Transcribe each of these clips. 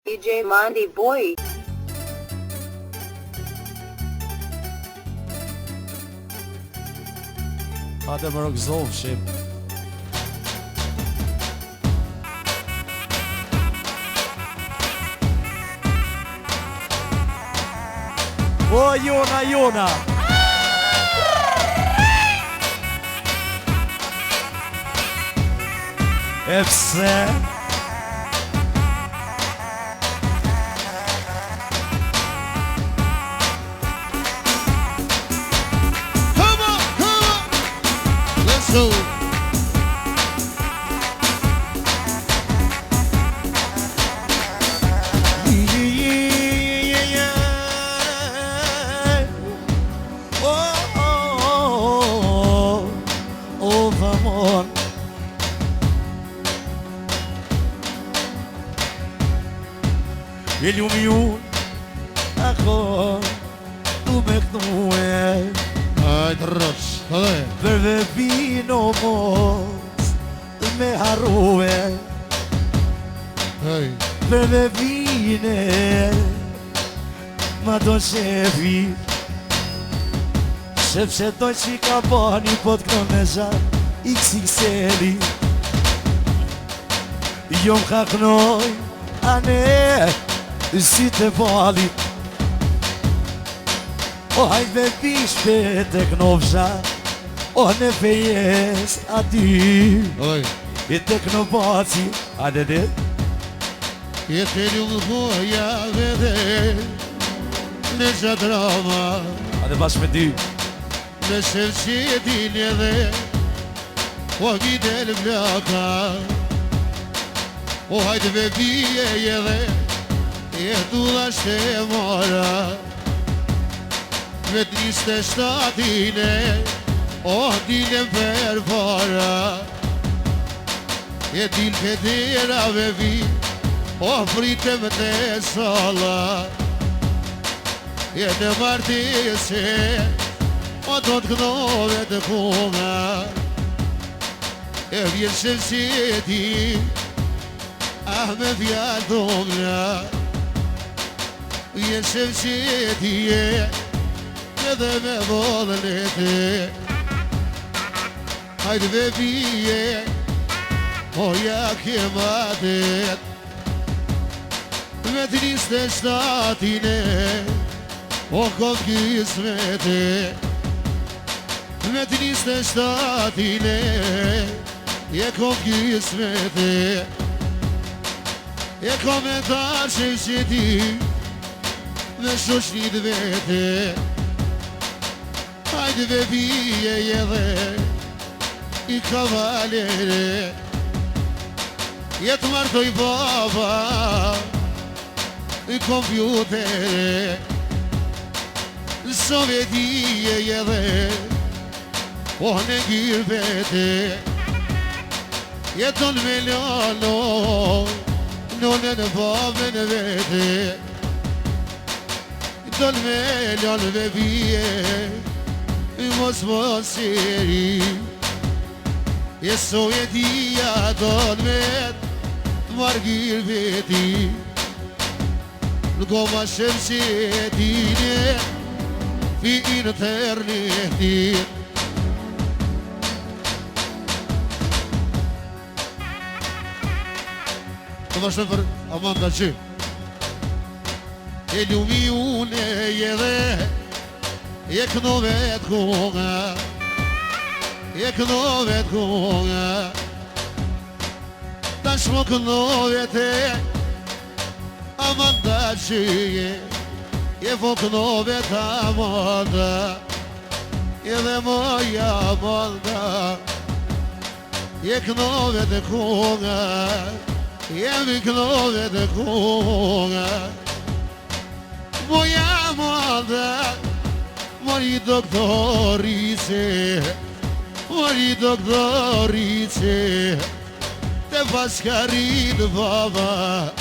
DJ Mondi Boy. Hajde më rëgëzov, shim. O, Jona! E pse? So amor. Ele umiu ako tu me knue. ai trosh, hajde. Për dhe vino mos me harrue. Hej. Për dhe vine ma do shefi. Sepse doj që ka bani po t'knon me zan XXL-i. Jo m'ka knoj ane si të bali. O hajde bishpe të knofsha. O në fejes aty. Oj. I të knopaci. Hajde dhe. Jetë ljungë hoja vede në qadrama. Hajde bashkë me ty. Në shërqetin edhe o videl vlaka. O hajde ve bije edhe e du dha shte mora. Me 37-ine o dilem për para. E dil pederave vi o fritem të sala. E në martese o do të kënove të kona. E vjen shëmsjeti ah me fjallë domna. Vjen shëmsjeti edhe me vodhën e te. Hajde ve bije o ja kematet. Me 37-ine o kom kismete. Me 37-ine e kom kismete. E kom e ta shëmsjeti me shoshit vete. Hajde ve bije edhe i kavalere. Jetë martoj baba i kompjutere. Sovjetie edhe o në gjirë vete. Jeton me lalo none në babën vete. Jeton me lalo ve bije i mos seri. E Sovjetia don me margir veti. Në goma shëmsjetine fi internetin. Të vazhdojmë për Amanda që e ljumi une edhe e kënove të konga. E kënove të konga. Ta shmo kënove te Amanda që e vo kënove të Amanda. Edhe moja Amanda e kënove të konga. Jemi kënove të konga. Moja Amanda mori doktorice. Mori doktorice te paskarit baba.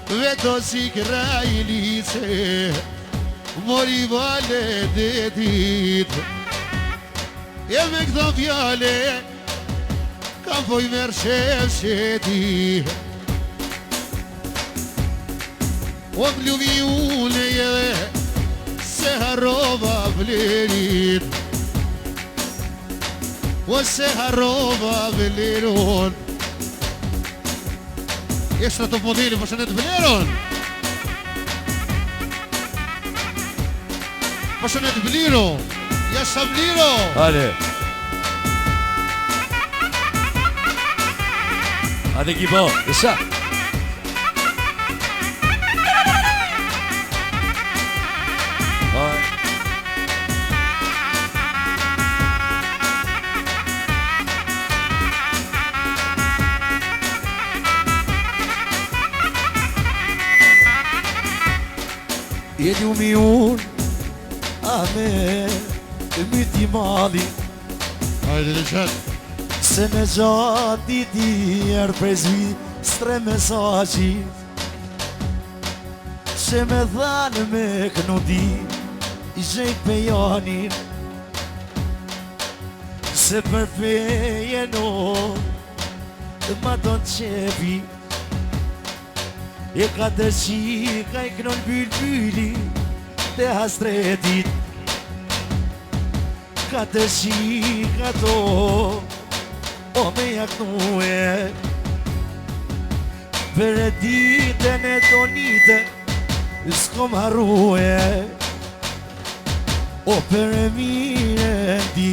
Veto si krajlice mori vale detit. E me këto fjale kam poj merë shëfsheti. O m'luvi unë edhe se harrova vlerin O se harrova vleron Ekstra të modeli, përshëndet vleron Përshëndet vlero Jasha vlero Hale Hadi Gibo, yaşa Jeni u mi unë, a me myti mali Hajde dhe qëtë Se me gjatë diti erë prezvi stre mesajji Se me dhanë me kënudi I zhejt pe janin Se për feje no Ma do në qepi E ka të qika I kënon bylbyli Te hastretit Ka të qika to O me jaknue Për e ditën e tonite S'kom harrue O për e mire di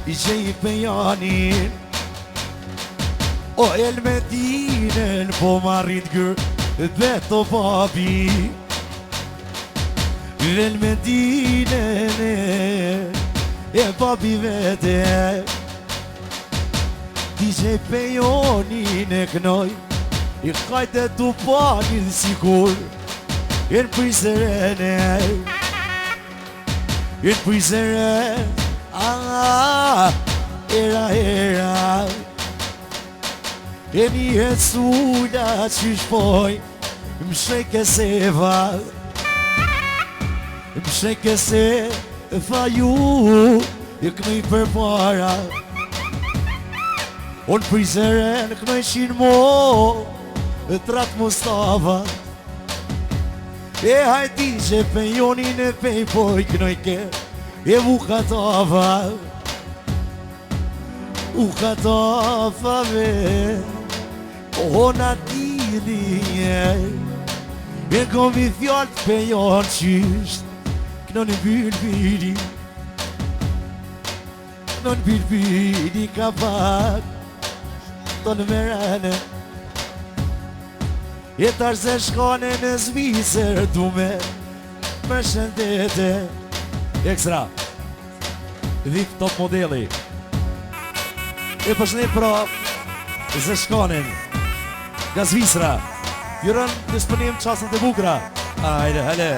I gjej për janin O elmedinen po marrit gër Beto papi Elmedinen e papi vete DJ Pejonin e kënoj I kajte tu panin sikur Jenë prizërene Jenë prizërene Era E mi e cula që shpoj Më sheke se val Më sheke se fa ju E këmëj për para Unë prizeren këmëj shinë mo E tratë Mustafa E hajti që Pejonin e pej poj kënoj ke E vukatava Ukatava O na dili E kom i fjallë të Pejon qysht Këno në bylbili Këno në bylbili ka pak Të në merane E tash se shkone në Zvicër Du me shëndete Ekstra Dhip top modeli E përshëndet pra Zë shkonin Nga Zvicra Jurën disponim qasën të bukra Ajde, hale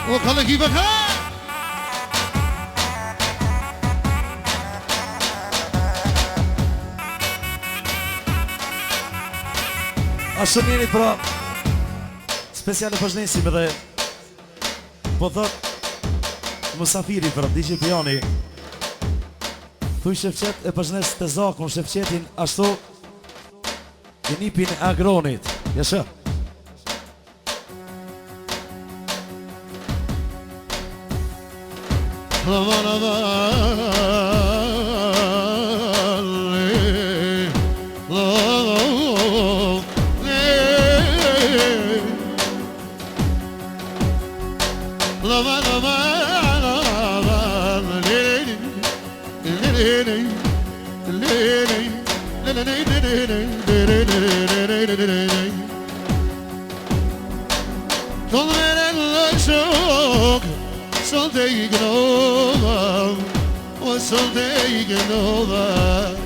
O kalle kiva ka A shënjenit pra Speciale përshëndesim edhe Po thot Musafiri për DJ Pejoni Thuj Shefqet e përshëndes të zakon Shefqetin ashtu I nipin e Agronit Jesë Don't let it shock someday you can over or someday you can over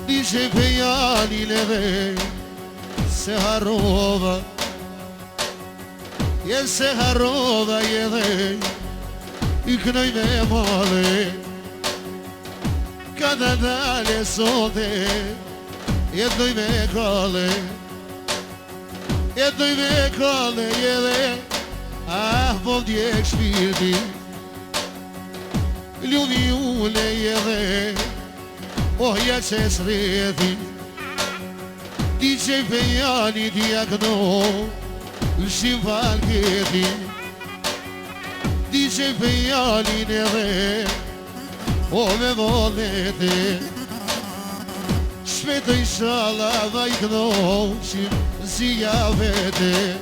Dice Pejani leve se harrova Je se harrova jede I kënoj me male Kada dalje sote Jednoj me kale Jednoj me kale jede Ah, po ndjek shpirti Lumi ule edhe Oja që shreti DJ Pejani diagno Shim falketi DJ Pejani edhe O me volete Shpete inshallah vajknoshim Zija vete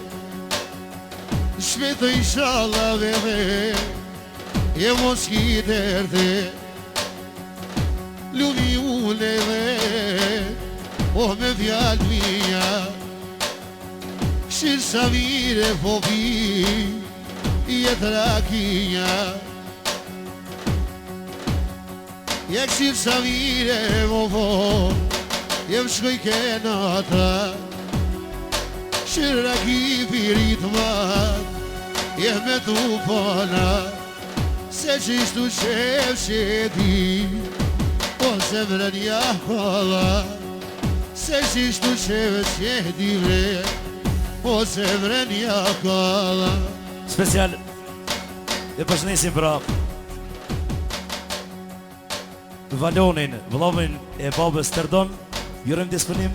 Shpete inshallah vete E mos kiterte Lumi ule dhe O me fjallë mija Shirë sa mire po pi Jetë rakinja Jek shirë sa mire po po Jem shkoj kenata Shirë raki pirit mat Jem me tu pona Se që ishtu qef sheti O se vrenja kolla Se që ishtu qef sheti vre O se vrenja kolla Special e përshëndesim pra Valonin, vëllovin e babës Tërdon Jurëm disponim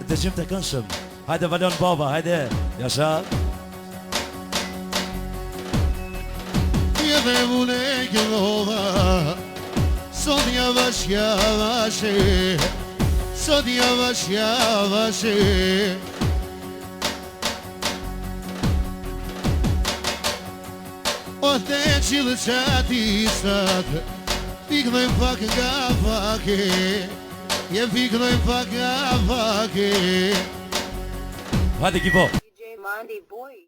të gjim të këndshëm Hajde Valon baba, hajde Jasha Jete mune këllova Sot javash javashe Sot javash javashe O te qilë qati sat Piknojmë pak nga pake Je piknojmë pak nga pake Hajde kipo DJ Monday Boy.